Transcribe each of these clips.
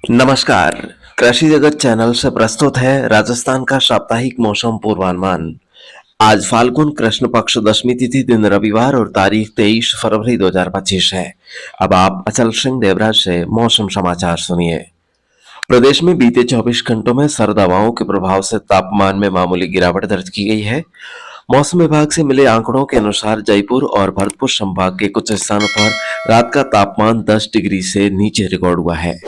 नमस्कार। कृषि जगत चैनल से प्रस्तुत है राजस्थान का साप्ताहिक मौसम पूर्वानुमान। आज फाल्गुन कृष्ण पक्ष दशमी तिथि दिन रविवार और तारीख 23 फरवरी 2025 है। अब आप अचल सिंह देवराज से मौसम समाचार सुनिए। प्रदेश में बीते 24 घंटों में सर्द हवाओं के प्रभाव से तापमान में मामूली गिरावट दर्ज की गई है। मौसम विभाग से मिले आंकड़ों के अनुसार जयपुर और भरतपुर संभाग के कुछ स्थानों पर रात का तापमान 10 डिग्री से नीचे रिकॉर्ड हुआ है।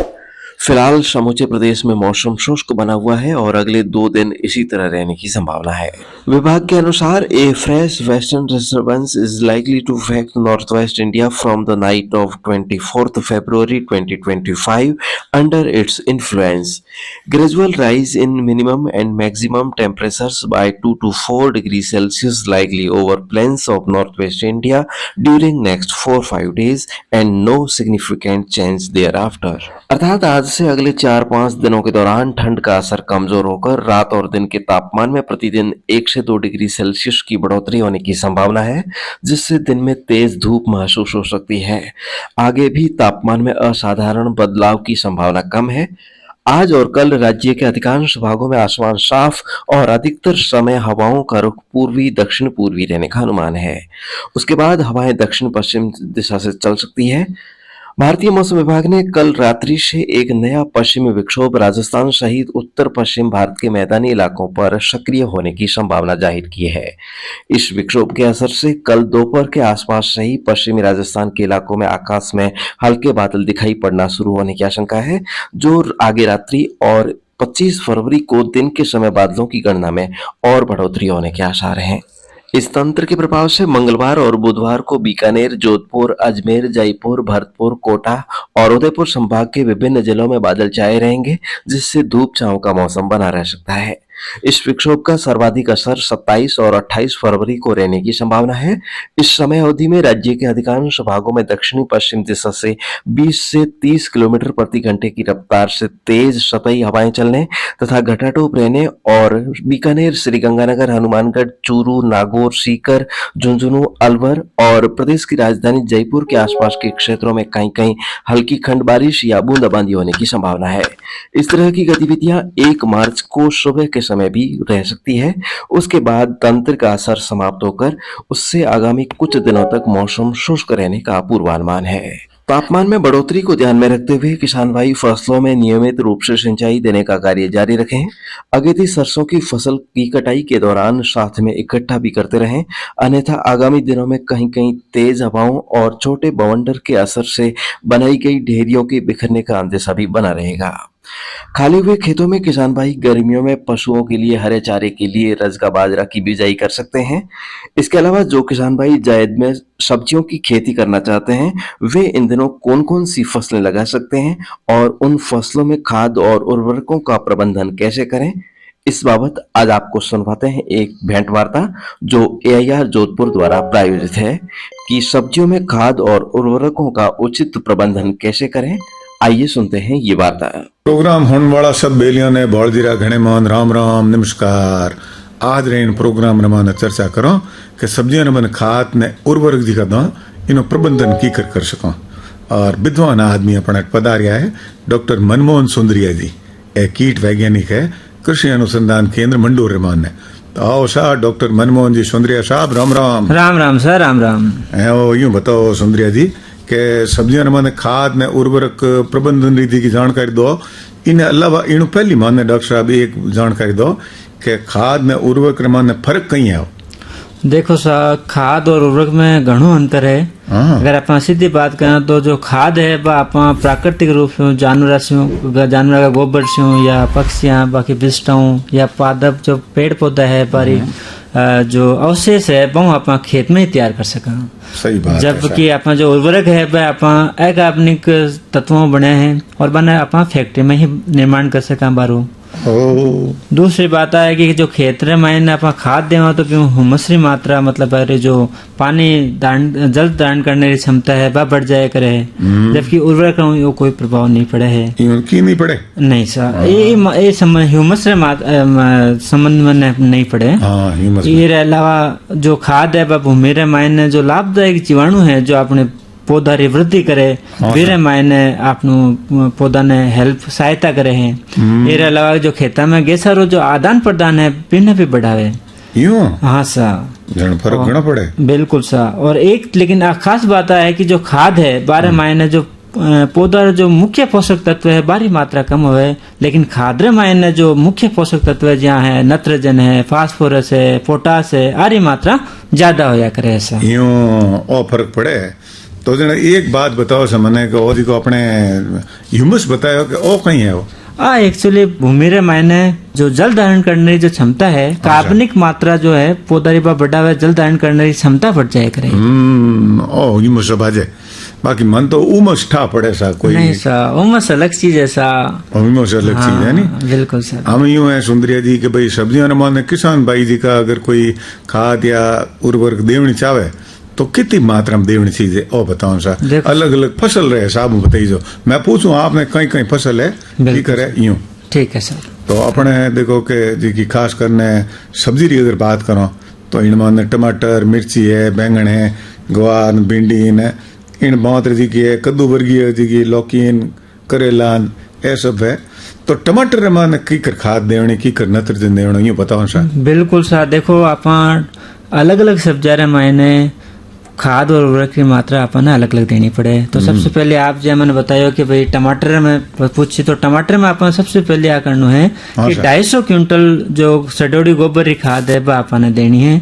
फिलहाल समूचे प्रदेश में मौसम शुष्क बना हुआ है और अगले 2 दिन इसी तरह रहने की संभावना है। विभाग के अनुसार a fresh western disturbance is likely to affect north west India from the night of 24th February 2025 under its influence. Gradual rise in minimum and maximum temperatures by 2 to 4 degrees Celsius likely over plains of northwest India during next 4-5 days and no significant change thereafter। अर्थात आज से अगले 4-5 दिनों के दौरान ठंड का असर कमजोर होकर रात और दिन के तापमान में प्रतिदिन 1 से 2 डिग्री सेल्सियस की बढ़ोतरी होने की संभावना है, जिससे दिन में तेज धूप महसूस हो सकती है। आगे भी तापमान में असाधारण बदलाव की संभावना कम है। आज और कल राज्य के अधिकांश भागों में आसमान साफ और अधिकतर समय हवाओं का रुख पूर्वी दक्षिण पूर्वी रहने का अनुमान है। उसके बाद हवाएं दक्षिण पश्चिम दिशा से चल सकती है। भारतीय मौसम विभाग ने कल रात्रि से एक नया पश्चिमी विक्षोभ राजस्थान सहित उत्तर पश्चिम भारत के मैदानी इलाकों पर सक्रिय होने की संभावना जाहिर की है। इस विक्षोभ के असर से कल दोपहर के आसपास से ही पश्चिमी राजस्थान के इलाकों में आकाश में हल्के बादल दिखाई पड़ना शुरू होने की आशंका है, जो आगे रात्रि और 25 फरवरी को दिन के समय बादलों की गणना में और बढ़ोतरी होने के आसार हैं। इस तंत्र के प्रभाव से मंगलवार और बुधवार को बीकानेर, जोधपुर, अजमेर, जयपुर, भरतपुर, कोटा और उदयपुर संभाग के विभिन्न जिलों में बादल छाए रहेंगे, जिससे धूप छांव का मौसम बना रह सकता है। इस विक्षोभ का सर्वाधिक असर 27 और 28 फरवरी को रहने की संभावना है। इस समय अवधि में राज्य के अधिकांश भागों में दक्षिणी पश्चिम दिशा से 20 से 30 किलोमीटर प्रति घंटे की रफ्तार से तेज सतही हवाएं चलने तथा घटाटोप रहने और बीकानेर, श्रीगंगानगर, हनुमानगढ़, चूरू, नागौर, सीकर, झुंझुनू, अलवर और प्रदेश की राजधानी जयपुर के आसपास के क्षेत्रों में कहीं कहीं हल्की खंड बारिश या बूंदाबांदी होने की संभावना है। इस तरह की गतिविधियां 1 मार्च को सुबह के समय भी रह सकती है। उसके बाद तंत्र का असर समाप्त होकर उससे आगामी कुछ दिनों तक मौसम शुष्क रहने का पूर्वानुमान है। तापमान में बढ़ोतरी को ध्यान में रखते हुए किसान भाई फसलों में नियमित रूप से सिंचाई देने का कार्य जारी रखें। अगेती सरसों की फसल की कटाई के दौरान साथ में इकट्ठा भी करते रहें, अन्यथा आगामी दिनों में कहीं कहीं तेज हवाओं और छोटे बवंडर के असर से बनाई गई ढेरियों के बिखरने का अंदेशा भी बना रहेगा। खाली हुए खेतों में किसान भाई गर्मियों में पशुओं के लिए हरे चारे के लिए रजका बाजरा की बिजाई कर सकते हैं। इसके अलावा जो किसान भाई जायद में सब्जियों की खेती करना चाहते हैं, वे इन दिनों कौन कौन सी फसलें लगा सकते हैं और उन फसलों में खाद और उर्वरकों का प्रबंधन कैसे करें, इस बाबत आज आपको सुनवाते हैं एक भेंट वार्ता जो AIR जोधपुर द्वारा प्रायोजित है कि सब्जियों में खाद और उर्वरकों का उचित प्रबंधन कैसे करें। आइए सुनते हैं ये वार्ता। प्रोग्राम होने वाला सब बेलियों ने भौलजीरा घने मान राम राम नमस्कार। आज रे इन प्रोग्राम ने मान चर्चा करो कि सब्जियों ने मन खाद ने उर्वरक जी का इन प्रबंधन की कर सको। और विद्वान आदमी अपना पधारिया है डॉक्टर मनमोहन सुंदरिया जी, एक कीट वैज्ञानिक है, कृषि अनुसंधान केंद्र मंडूर रेमान ने। तो आओ साहब डॉक्टर मनमोहन जी सुंदरिया साहब राम राम। राम राम सर, राम राम। यूं बताओ सुंदरिया जी के सब्जियों ने माने खाद ने उर्वरक प्रबंधन रीति की जानकारी दो। इन अलावा इन पहली माने डॉक्टर साहब एक जानकारी दो कि खाद ने उर्वरक ने माने फर्क कहीं है। देखो सर, खाद और उर्वरक में घणो अंतर है। अगर आप सीधी बात करें तो जो खाद है वह आप प्राकृतिक रूप से जानवर का गोबर से या पक्षियां बाकी बिस्टों या पादप जो पेड़ पौधा है बारी जो अवशेष है वो आप खेत में ही तैयार कर सका। सही बात। जबकि आप जो उर्वरक है वह आप अकार्बनिक तत्वों बने हैं और बने आप फैक्ट्री में ही निर्माण कर सका बारू। दूसरी बात है कि जो खेतर में आप खाद देवा तो हुमस री मात्रा मतलब अरे जो पानी जल धारण करने की क्षमता है वह बढ़ जाए करे, जबकि उर्वरक वो कोई प्रभाव नहीं पड़े है। की नहीं पड़े? नहीं सर, ये ह्यूमस संबंध में नहीं पड़े। ये अलावा जो खाद है वह भूमि रे मायने जो लाभदायक जीवाणु है जो अपने पौधा री वृद्धि करे वीरे मायने आपनु पौधा ने हेल्प सहायता करे है। इसके अलावा जो खेता में गेसा रो जो आदान प्रदान है बिन भी बढ़ावे। यूं हाँ सा जन फर्क घना पड़े। बिल्कुल सा। और एक लेकिन खास बात है कि जो खाद है 12 मायने जो पौधा जो मुख्य पोषक तत्व है बारी मात्रा कम हुए, लेकिन खाद मायने जो मुख्य पोषक तत्व है जहाँ है नाइट्रोजन है, फास्फोरस है, पोटास है, आरी मात्रा ज्यादा होया करे ऐसा। यूं ओ फर्क पड़े। तो जन एक बात बताओ समने को ओदी को अपने ह्यूमस बतायो कि ओ कहीं है वो एक्चुअली भूमि रे मायने जो जल धारण करने की जो क्षमता है कार्बनिक मात्रा जो है पौधा री बढ़ा हुआ जल धारण करने की क्षमता बढ़ जाए करे। ओ ह्यूमस बाजे बाकी मन तो उमस ठा पड़े सा कोई नहीं सा उमस अलग चीज है सा। उमस अलग चीज है नहीं। बिल्कुल सर। हम यूं है सुंदरिया जी के भाई सब्जियां माने किसान भाई जी का अगर कोई खाद या उर्वरक देवनी चाहे तो कितनी मात्रा में देवनी चीज है ओ बताओ सा। अलग अलग फसल रहे साहब बताइए। मैं पूछूं आपने कहीं कहीं फसल है की करे यूं ठीक है सर। तो अपने देखो के जी की खास करने सब्जी की अगर बात करो तो इनमें टमाटर मिर्ची है बैंगन है गवार भिंडी है इन बहुत जी की है कद्दू वर्गीय जी की लौकीन करेलान ये सब है। तो टमाटर माने की कर खाद देवनी की कर नाइट्रोजन देवनी यूं बताओ सा। बिल्कुल सा। देखो अपन अलग अलग सब्जियां रे मायने खाद और उर्वरक की मात्रा अपन अलग अलग देनी पड़े। तो सबसे पहले आप जो मैंने बताया कि भाई टमाटर में पूछी तो टमाटर में अपन सबसे पहले क्या करना है कि 250 क्विंटल जो सडोड़ी गोबर की खाद है वह अपन देनी है।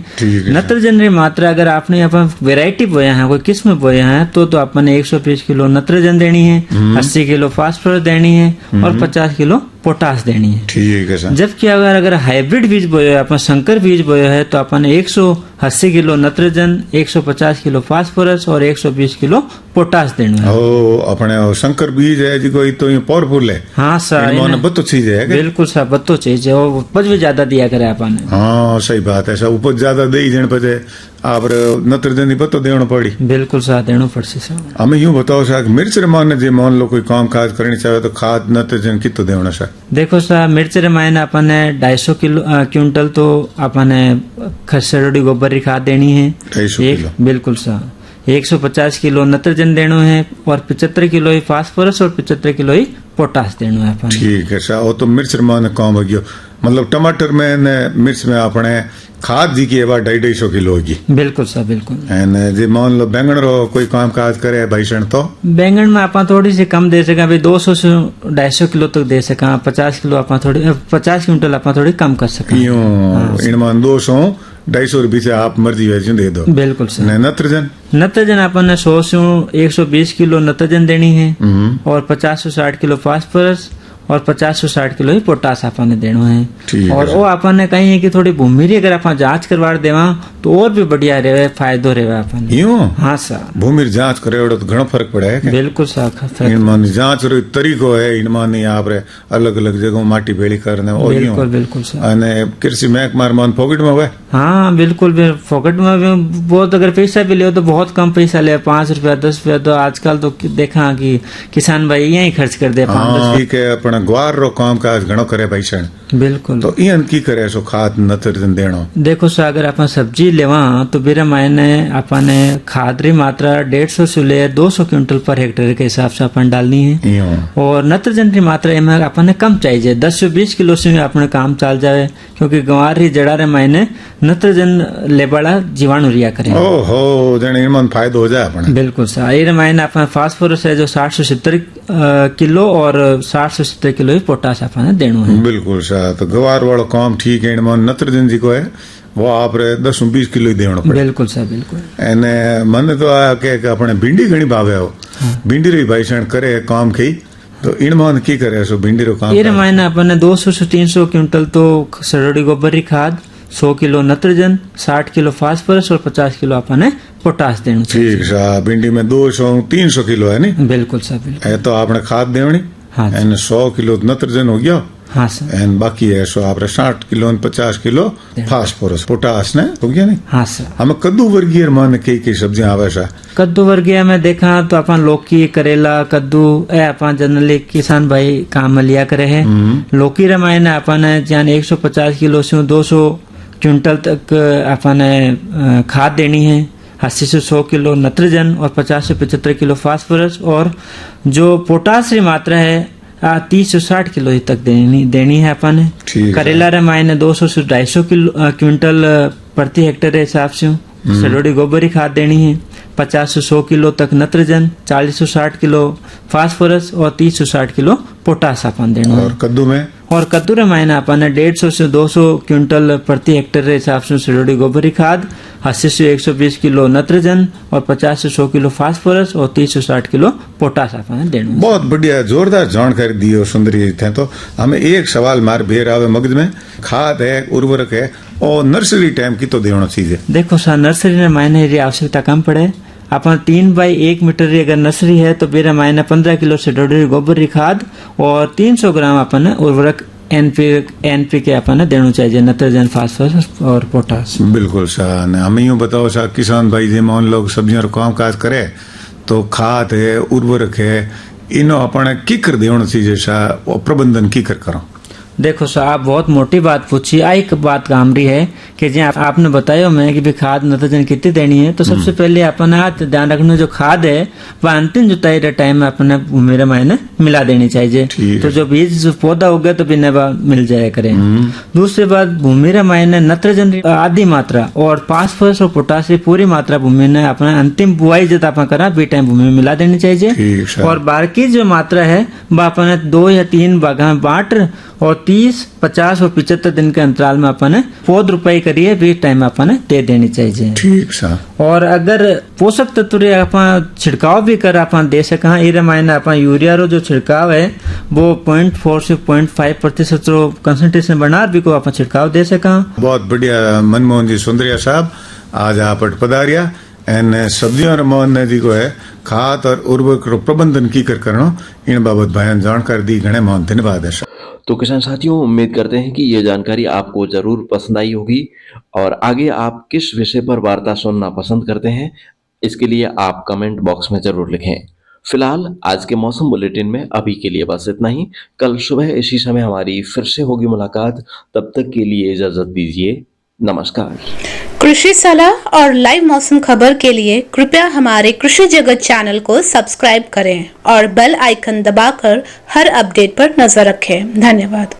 नाइट्रोजन की मात्रा अगर आपने अपन वेराइटी बोया है कोई किस्म बोया है तो अपन 120 किलो नाइट्रोजन देनी है, 80 किलो फास्फोरस देनी है और 50 किलो पोटास देनी है। ठीक है सर। जबकि अगर हाइब्रिड बीज बोया है अपन संकर बीज बोया है तो अपन 180 किलो नाइट्रोजन, 150 किलो फास्फोरस और 120 किलो पोटास देना है। ओ अपने संकर बीज है जी कोई तो पावरफुल है। हाँ सर। इनमें बत्तो चीज है। बिल्कुल सर बत्तो चीज है और उपज भी ज्यादा दिया करे अपन। हाँ सही बात है सर। उपज ज्यादा दे जन पे आप नाइट्रोजन बत्तो देना पड़ी। बिल्कुल सर देना पड़से सर। हमें यूं बताओ सर मिर्च रे माने जे मान लो कोई काम काज करनी चाहे तो खाद नाइट्रोजन कितो देना सर। देखो सर मिर्च रे मायने अपन 250 किलो क्विंटल तो अपन खसरोड़ी गोबर की खाद देनी है। 250 किलो। बिल्कुल सर। 150 किलो नाइट्रोजन देना है और 75 किलो ही फास्फोरस और 75 किलो ही पोटास देना है अपन। ठीक है सर। वो तो मिर्च रे माने काम हो गयो। मतलब टमाटर में ने मिर्च में अपने खाद जी की है 250 किलो होगी। बिल्कुल सर बिल्कुल। जी मान लो बैंगन रो कोई काम काज करे भाई सन तो बैंगन में आप थोड़ी सी कम दे सका भाई 200 से 250 किलो तक दे सका। 50 किलो आप थोड़ी 50 क्विंटल आप थोड़ी कम कर सका। इनमान 200 250 बीच आप मर्जी वैसे दे दो। बिल्कुल सर। नाइट्रोजन अपन 100 से 120 किलो नाइट्रोजन देनी है और 50 से 60 किलो फास्फोरस और 50 से 60 किलो ही पोटास आपने देना है। और वो आपने कहीं है कि थोड़ी भूमि री अगर आप जांच करवा देवा तो और भी बढ़िया रहे फायदो रहे अपन। यूं हाँ सर। भूमि जांच करे तो घणो फर्क पड़े है। बिल्कुल सर। इनमान जांच रो तरीको है इनमान आप अलग अलग जगह माटी भेड़ी करने और बिल्कुल बिल्कुल सर। अने कृषि महकमा मान पॉकेट में हुए। हाँ बिल्कुल पॉकेट में बहुत अगर पैसा भी ले तो बहुत कम पैसा ले 5 रुपया 10 रुपया तो आजकल तो देखा कि किसान भाई यही खर्च कर दे। ठीक है अपना ग्वार रो काम काज घणो करे भाई सन। बिल्कुल। तो इन की करे सो खाद नाइट्रोजन देनो। देखो सर अगर अपन सब्जी लेवा तो मेरे मायने अपन खाद री मात्रा 150 से ले 200 क्विंटल पर हेक्टेयर के हिसाब से अपन डालनी है। और नाइट्रोजन की मात्रा इनमें अपन कम चाहिए 10 से 20 किलो से अपने काम चल जाए क्योंकि गंवार ही जड़ा रे मायने नाइट्रोजन लेबड़ा जीवाणु रिया करे। ओहो जने इनमन फायदा हो जाए अपन। बिल्कुल सर। ये मायने अपन फास्फोरस है जो 60 से 70 किलो और 60 से 70 किलो ही पोटास अपन देना है। बिल्कुल सर। तो गवार वाला काम ठीक है इनमन नाइट्रोजन जी को है वो आप 10-20 किलो ही देना पड़े। बिल्कुल सर बिल्कुल। एने मन तो आ के अपने भिंडी घणी भावे हो। भिंडी री भाई सन करे काम की तो इनमान की करे सो भिंडी रो काम। ये मायने अपन 200 से 300 क्विंटल तो सड़ोड़ी गोबर की खाद 100 किलो नाइट्रोजन 60 किलो फास्फोरस और 50 किलो अपन पोटास देना। ठीक सर। भिंडी में 200-300 किलो है नहीं। बिल्कुल सर बिल्कुल। तो आपने खाद देवनी। हाँ 100 किलो नाइट्रोजन हो गया। हाँ सर। एंड बाकी है सो आप 60 किलो 50 किलो फास्फोरस पोटास ने हो गया नहीं। हाँ सर। हमें कद्दू वर्गीय मान कई सब्जियां आवे सा। कद्दू वर्गीय में देखा तो अपन लौकी करेला कद्दू अपन जनरली किसान भाई काम में लिया करे है। लौकी रे मायने अपन जान 150 किलो से 200 क्विंटल तक अपन खाद देनी है। 80 से 100 किलो नत्रजन और 50 से 75 किलो फास्फोरस, और जो पोटास की मात्रा है 30 से 60 किलो तक देनी है अपन ने। ठीक है। करेला रामायण 200 से 250 क्विंटल प्रति हेक्टेयर के हिसाब से सलोड़ी गोबर की खाद देनी है। 50 से 100 किलो तक नत्रजन, 40 से 60 किलो फास्फोरस और 30 से 60 किलो पोटास अपन देना है। और कद्दू में? और कद्दू रामायण अपन ने 150 से 200 क्विंटल प्रति हेक्टेयर के हिसाब से सलोड़ी गोबर की खाद, 80 से 120 किलो नत्रजन और 50 से 100 किलो फास्फोरस और 30 से 60 किलो पोटास अपन ने देना है। बहुत बढ़िया, जोरदार जानकारी दी हो सुंदरी थे। तो हमें एक सवाल मार बेर आवे मगज में, खाद है, उर्वरक है और नर्सरी टाइम की तो देना चीज है। देखो सर, नर्सरी में मायने ये आवश्यकता कम पड़े। अपन 3 बाई 1 मीटर की अगर नर्सरी है तो बेरा मायने 15 किलो से डोडरी गोबर की खाद और 300 ग्राम अपन उर्वरक NPK अपन देना चाहिए, नत्रजन, फास्फोरस और पोटास। बिल्कुल सा। हमें यूँ बताओ सा, किसान भाई जे मान लोग सब्जियों काम काज करे तो खाद है, उर्वरक है, इनो अपन की कर देना चाहिए सा, प्रबंधन की कर करो? देखो सर, आप बहुत मोटी बात पूछी। एक बात काम रही है कि जी आपने बताया मैं कि भी खाद नत्रजन कितनी देनी है, तो सबसे पहले अपन ध्यान रखना जो खाद है वह अंतिम जुताई के टाइम में अपने भूमि रामायण मिला देनी चाहिए। तो जो बीज जो पौधा हो गया तो बिना मिल जाया करे। दूसरी बात, भूमि रामायण नत्रजन आधी मात्रा और फास्फोरस और पोटास की पूरी मात्रा भूमि ने अपना अंतिम बुआई जब अपन करा बी टाइम भूमि में मिला देनी चाहिए। और बाकी जो मात्रा है वह अपने 2 या 3 भागा में बांट और 30, 50 और 75 दिन के अंतराल में अपन पौध रुपाई करिए बीच टाइम अपन दे देनी चाहिए। ठीक सा। और अगर पोषक तत्व अपन छिड़काव भी कर अपन दे सका, ये रामायण अपन यूरिया रो जो छिड़काव है वो 0.4 से 0.5% कंसंट्रेशन बना भी को अपन छिड़काव दे सका। बहुत बढ़िया मनमोहन जी सुंदरिया साहब, आज आप पधारिया एन सब्जियों रमोहन जी को है खाद और उर्वरक प्रबंधन की कर करनो इन बाबत बयान जानकारी दी। घणे मोहन धन्यवाद है। तो किसान साथियों, उम्मीद करते हैं कि ये जानकारी आपको जरूर पसंद आई होगी और आगे आप किस विषय पर वार्ता सुनना पसंद करते हैं इसके लिए आप कमेंट बॉक्स में जरूर लिखें। फिलहाल आज के मौसम बुलेटिन में अभी के लिए बस इतना ही। कल सुबह इसी समय हमारी फिर से होगी मुलाकात। तब तक के लिए इजाजत दीजिए। नमस्कार। कृषि सलाह और लाइव मौसम खबर के लिए कृपया हमारे कृषि जगत चैनल को सब्सक्राइब करें और बेल आइकन दबाकर हर अपडेट पर नजर रखें। धन्यवाद।